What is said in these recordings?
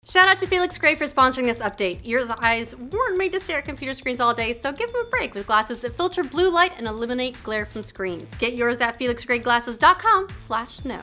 Shout out to Felix Gray for sponsoring this update. Your eyes weren't made to stare at computer screens all day, so give them a break with glasses that filter blue light and eliminate glare from screens. Get yours at felixgrayglasses.com/no.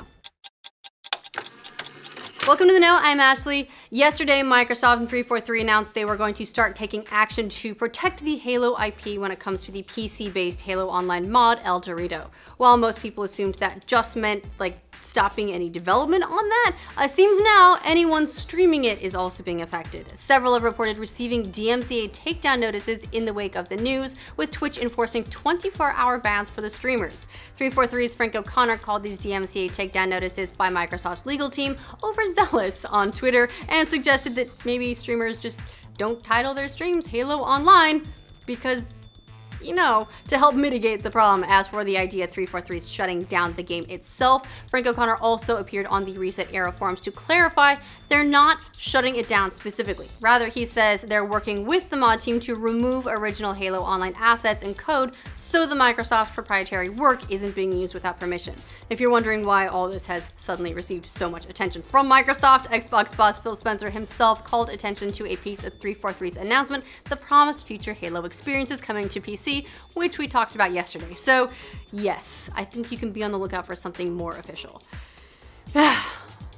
Welcome to The Know, I'm Ashley. Yesterday, Microsoft and 343 announced they were going to start taking action to protect the Halo IP when it comes to the PC-based Halo Online mod, El Dorito. While most people assumed that just meant, like, stopping any development on that, it seems now anyone streaming it is also being affected. Several have reported receiving DMCA takedown notices in the wake of the news, with Twitch enforcing 24-hour bans for the streamers. 343's Frank O'Connor called these DMCA takedown notices by Microsoft's legal team overzealous on Twitter and suggested that maybe streamers just don't title their streams Halo Online because, you know, to help mitigate the problem. As for the idea 343's shutting down the game itself, Frank O'Connor also appeared on the Reset Era forums to clarify they're not shutting it down specifically. Rather, he says they're working with the mod team to remove original Halo Online assets and code so the Microsoft's proprietary work isn't being used without permission. If you're wondering why all this has suddenly received so much attention from Microsoft, Xbox boss Phil Spencer himself called attention to a piece of 343's announcement, the promised future Halo experiences coming to PC, which we talked about yesterday. So yes, I think you can be on the lookout for something more official.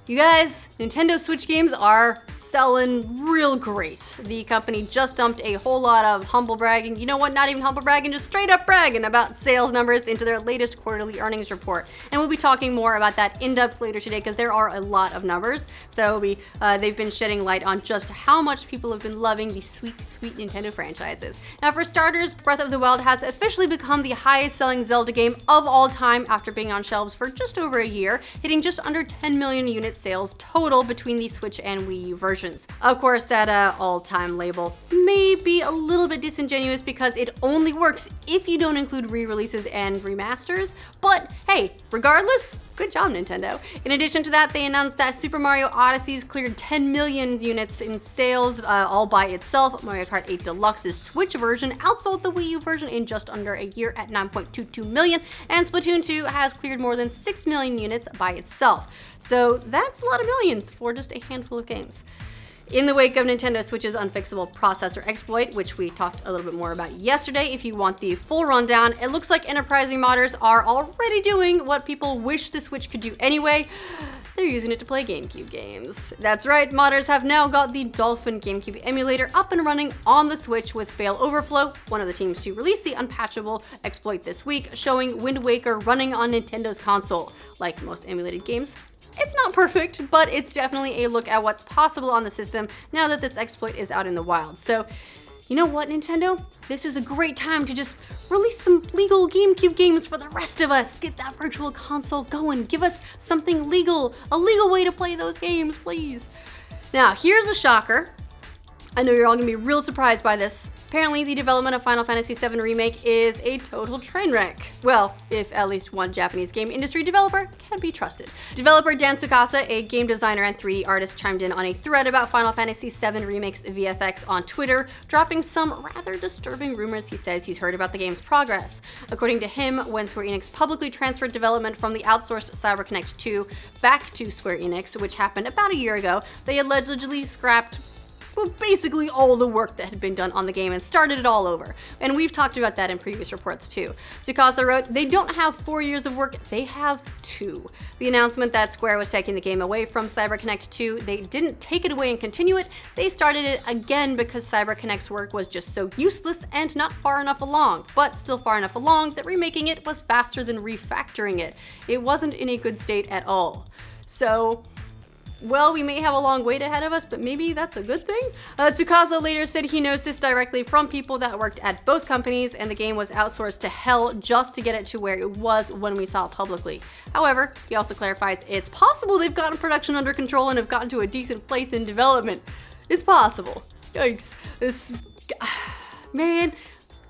You guys, Nintendo Switch games are selling real great. The company just dumped a whole lot of humble bragging, you know what, not even humble bragging, just straight up bragging about sales numbers into their latest quarterly earnings report. And we'll be talking more about that in depth later today because there are a lot of numbers. So they've been shedding light on just how much people have been loving these sweet, sweet Nintendo franchises. Now for starters, Breath of the Wild has officially become the highest selling Zelda game of all time after being on shelves for just over a year, hitting just under 10 million unit sales total between the Switch and Wii U versions. Of course, that all-time label may be a little bit disingenuous because it only works if you don't include re-releases and remasters, but hey, regardless, good job, Nintendo. In addition to that, they announced that Super Mario Odyssey's cleared 10 million units in sales all by itself. Mario Kart 8 Deluxe's Switch version outsold the Wii U version in just under a year at 9.22 million, and Splatoon 2 has cleared more than 6 million units by itself. So that's a lot of millions for just a handful of games. In the wake of Nintendo Switch's unfixable processor exploit, which we talked a little bit more about yesterday, if you want the full rundown, it looks like enterprising modders are already doing what people wish the Switch could do anyway. They're using it to play Gamecube games. That's right, modders have now got the Dolphin Gamecube emulator up and running on the Switch with Fail Overflow, one of the teams to release the unpatchable exploit this week, showing Wind Waker running on Nintendo's console. Like most emulated games, it's not perfect, but it's definitely a look at what's possible on the system now that this exploit is out in the wild. So, you know what, Nintendo? This is a great time to just release some legal GameCube games for the rest of us. Get that virtual console going. Give us something legal, a legal way to play those games, please. Now, here's a shocker. I know you're all gonna be real surprised by this. Apparently, the development of Final Fantasy VII Remake is a total train wreck. Well, if at least one Japanese game industry developer can be trusted. Developer Dan Tsukasa, a game designer and 3D artist, chimed in on a thread about Final Fantasy VII Remake's VFX on Twitter, dropping some rather disturbing rumors he says he's heard about the game's progress. According to him, when Square Enix publicly transferred development from the outsourced CyberConnect 2 back to Square Enix, which happened about a year ago, they allegedly scrapped basically all the work that had been done on the game and started it all over. And we've talked about that in previous reports too. Tsukasa wrote, they don't have 4 years of work, they have 2. The announcement that Square was taking the game away from CyberConnect 2, they didn't take it away and continue it, they started it again because CyberConnect's work was just so useless and not far enough along, but still far enough along that remaking it was faster than refactoring it. It wasn't in a good state at all. So, well, we may have a long wait ahead of us, but maybe that's a good thing? Tsukasa later said he knows this directly from people that worked at both companies, and the game was outsourced to hell just to get it to where it was when we saw it publicly. However, he also clarifies it's possible they've gotten production under control and have gotten to a decent place in development. It's possible. Yikes. Man,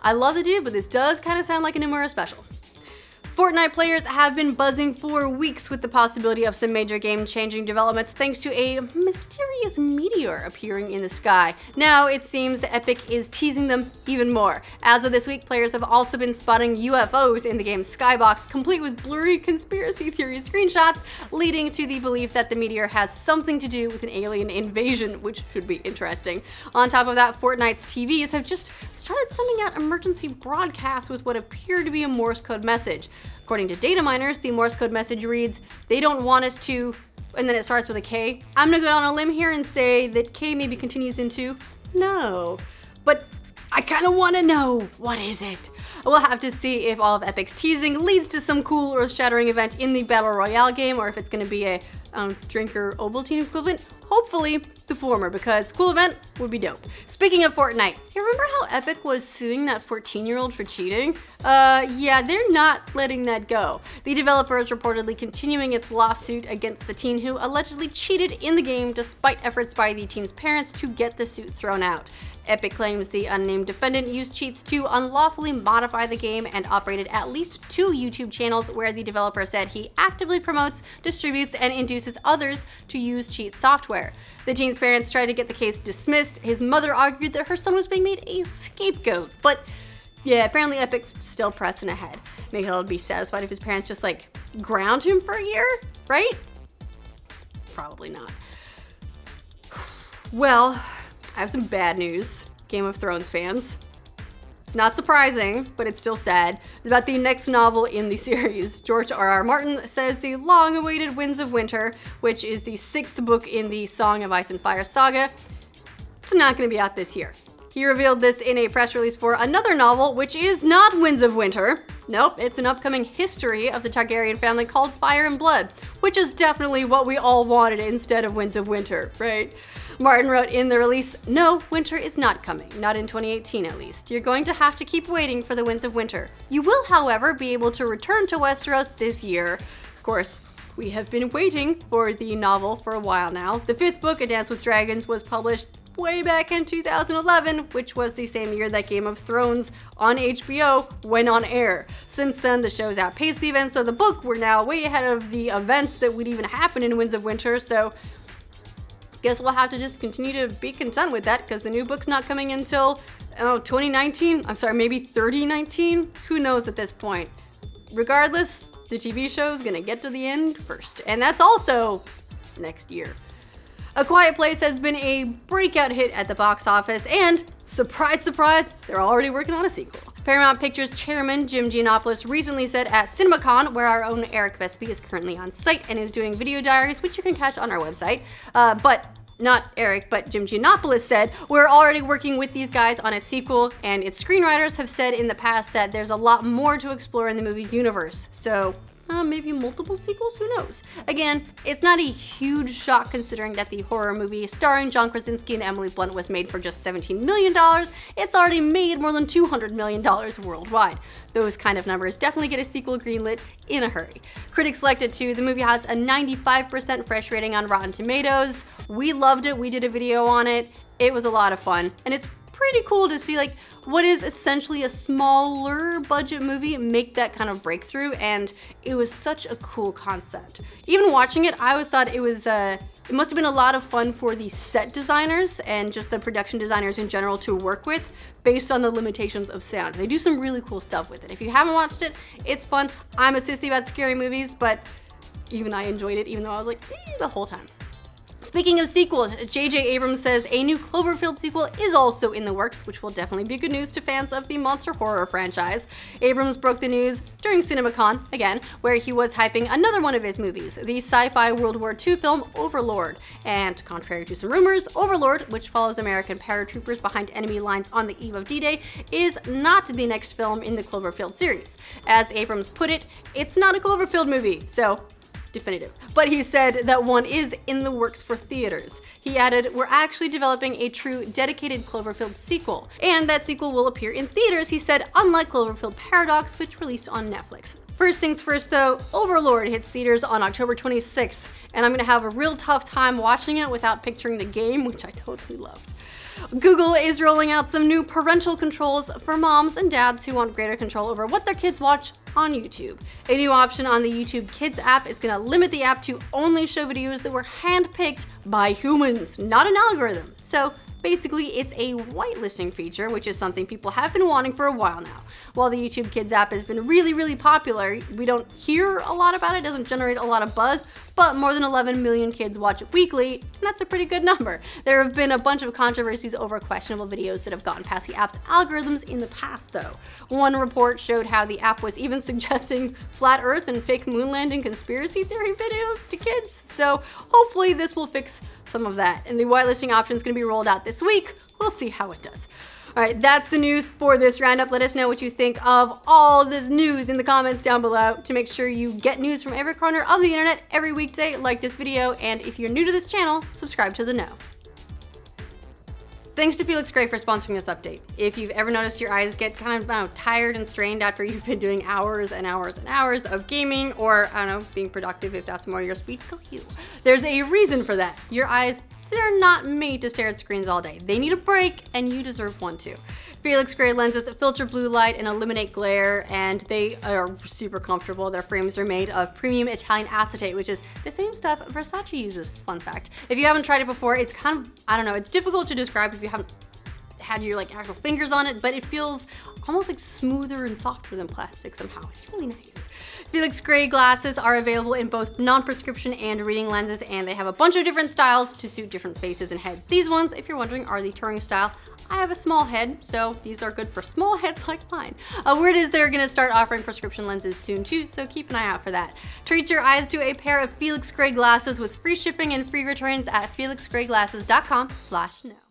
I love the dude, but this does kind of sound like an Nomura special. Fortnite players have been buzzing for weeks with the possibility of some major game-changing developments thanks to a mysterious meteor appearing in the sky. Now it seems that Epic is teasing them even more. As of this week, players have also been spotting UFOs in the game's skybox, complete with blurry conspiracy theory screenshots, leading to the belief that the meteor has something to do with an alien invasion, which should be interesting. On top of that, Fortnite's TVs have just started sending out emergency broadcasts with what appear to be a Morse code message. According to data miners, the Morse code message reads, "They don't want us to," and then it starts with a K. I'm gonna go on a limb here and say that K maybe continues into no. But I kinda wanna know, what is it? We'll have to see if all of Epic's teasing leads to some cool earth-shattering event in the Battle Royale game, or if it's gonna be a drinker Ovaltine equivalent. Hopefully the former, because cool event would be dope. Speaking of Fortnite, you remember how Epic was suing that 14-year-old for cheating? Yeah, they're not letting that go. The developer is reportedly continuing its lawsuit against the teen who allegedly cheated in the game despite efforts by the teen's parents to get the suit thrown out. Epic claims the unnamed defendant used cheats to unlawfully modify the game and operated at least 2 YouTube channels where the developer said he actively promotes, distributes, and induces others to use cheat software. The teen's parents tried to get the case dismissed. His mother argued that her son was being made a scapegoat, but yeah, apparently Epic's still pressing ahead. Maybe he'll be satisfied if his parents just like ground him for a year, right? Probably not. Well, I have some bad news, Game of Thrones fans. It's not surprising, but it's still sad. It's about the next novel in the series. George R.R. Martin says the long-awaited Winds of Winter, which is the 6th book in the Song of Ice and Fire saga, it's not going to be out this year. He revealed this in a press release for another novel, which is not Winds of Winter. Nope, it's an upcoming history of the Targaryen family called Fire and Blood, which is definitely what we all wanted instead of Winds of Winter, right? Martin wrote in the release, "No, winter is not coming, not in 2018 at least. You're going to have to keep waiting for the Winds of Winter. You will, however, be able to return to Westeros this year." Of course, we have been waiting for the novel for a while now. The 5th book, A Dance with Dragons, was published way back in 2011, which was the same year that Game of Thrones on HBO went on air. Since then, the show's outpaced the events of the book. We're now way ahead of the events that would even happen in Winds of Winter, so guess we'll have to just continue to be content with that, because the new book's not coming until 2019. I'm sorry, maybe 3019? Who knows at this point? Regardless, the TV show's gonna get to the end first, and that's also next year. A Quiet Place has been a breakout hit at the box office, and surprise, surprise, they're already working on a sequel. Paramount Pictures chairman Jim Giannopoulos recently said at CinemaCon, where our own Eric Vespi is currently on site and is doing video diaries, which you can catch on our website, but not Eric, but Jim Giannopoulos said, "We're already working with these guys on a sequel, and its screenwriters have said in the past that there's a lot more to explore in the movie's universe." So maybe multiple sequels, who knows? Again, it's not a huge shock considering that the horror movie starring John Krasinski and Emily Blunt was made for just $17 million. It's already made more than $200 million worldwide. Those kind of numbers definitely get a sequel greenlit in a hurry. Critics liked it too. The movie has a 95% fresh rating on Rotten Tomatoes. We loved it. We did a video on it. It was a lot of fun, and it's pretty cool to see like what is essentially a smaller budget movie make that kind of breakthrough, and it was such a cool concept. Even watching it, I always thought it was it must have been a lot of fun for the set designers and just the production designers in general to work with based on the limitations of sound. They do some really cool stuff with it. If you haven't watched it, it's fun. I'm a sissy about scary movies, but even I enjoyed it, even though I was like, the whole time. Speaking of sequels, J.J. Abrams says a new Cloverfield sequel is also in the works, which will definitely be good news to fans of the monster horror franchise. Abrams broke the news during CinemaCon, again, where he was hyping another one of his movies, the sci-fi World War II film Overlord. And contrary to some rumors, Overlord, which follows American paratroopers behind enemy lines on the eve of D-Day, is not the next film in the Cloverfield series. As Abrams put it, it's not a Cloverfield movie, so definitive. But he said that one is in the works for theaters. He added, "We're actually developing a true dedicated Cloverfield sequel, and that sequel will appear in theaters," he said, unlike Cloverfield Paradox, which released on Netflix. First things first though, Overlord hits theaters on October 26th, and I'm gonna have a real tough time watching it without picturing the game, which I totally loved. Google is rolling out some new parental controls for moms and dads who want greater control over what their kids watch on YouTube. A new option on the YouTube Kids app is going to limit the app to only show videos that were handpicked by humans, not an algorithm. So basically, it's a whitelisting feature, which is something people have been wanting for a while now. While the YouTube Kids app has been really popular, we don't hear a lot about it, doesn't generate a lot of buzz, but more than 11 million kids watch it weekly, and that's a pretty good number. There have been a bunch of controversies over questionable videos that have gotten past the app's algorithms in the past, though. One report showed how the app was even suggesting flat earth and fake moon landing conspiracy theory videos to kids, so hopefully this will fix some of that. And the whitelisting option is going to be rolled out this week. We'll see how it does. All right, that's the news for this roundup. Let us know what you think of all this news in the comments down below. To make sure you get news from every corner of the internet every weekday, like this video, and if you're new to this channel, subscribe to The Know. Thanks to Felix Gray for sponsoring this update. If you've ever noticed your eyes get kind of tired and strained after you've been doing hours and hours and hours of gaming, or I don't know, being productive if that's more your speed, go you. There's a reason for that. Your eyes, they're not made to stare at screens all day. They need a break, and you deserve one too. Felix Gray lenses filter blue light and eliminate glare, and they are super comfortable. Their frames are made of premium Italian acetate, which is the same stuff Versace uses, fun fact. If you haven't tried it before, it's kind of, I don't know, it's difficult to describe if you haven't had your actual fingers on it, but it feels almost like smoother and softer than plastic somehow. It's really nice. Felix Gray glasses are available in both non-prescription and reading lenses, and they have a bunch of different styles to suit different faces and heads. These ones, if you're wondering, are the touring style. I have a small head, so these are good for small heads like mine. Word is they're gonna start offering prescription lenses soon too, so keep an eye out for that. Treat your eyes to a pair of Felix Gray glasses with free shipping and free returns at felixgrayglasses.com/know.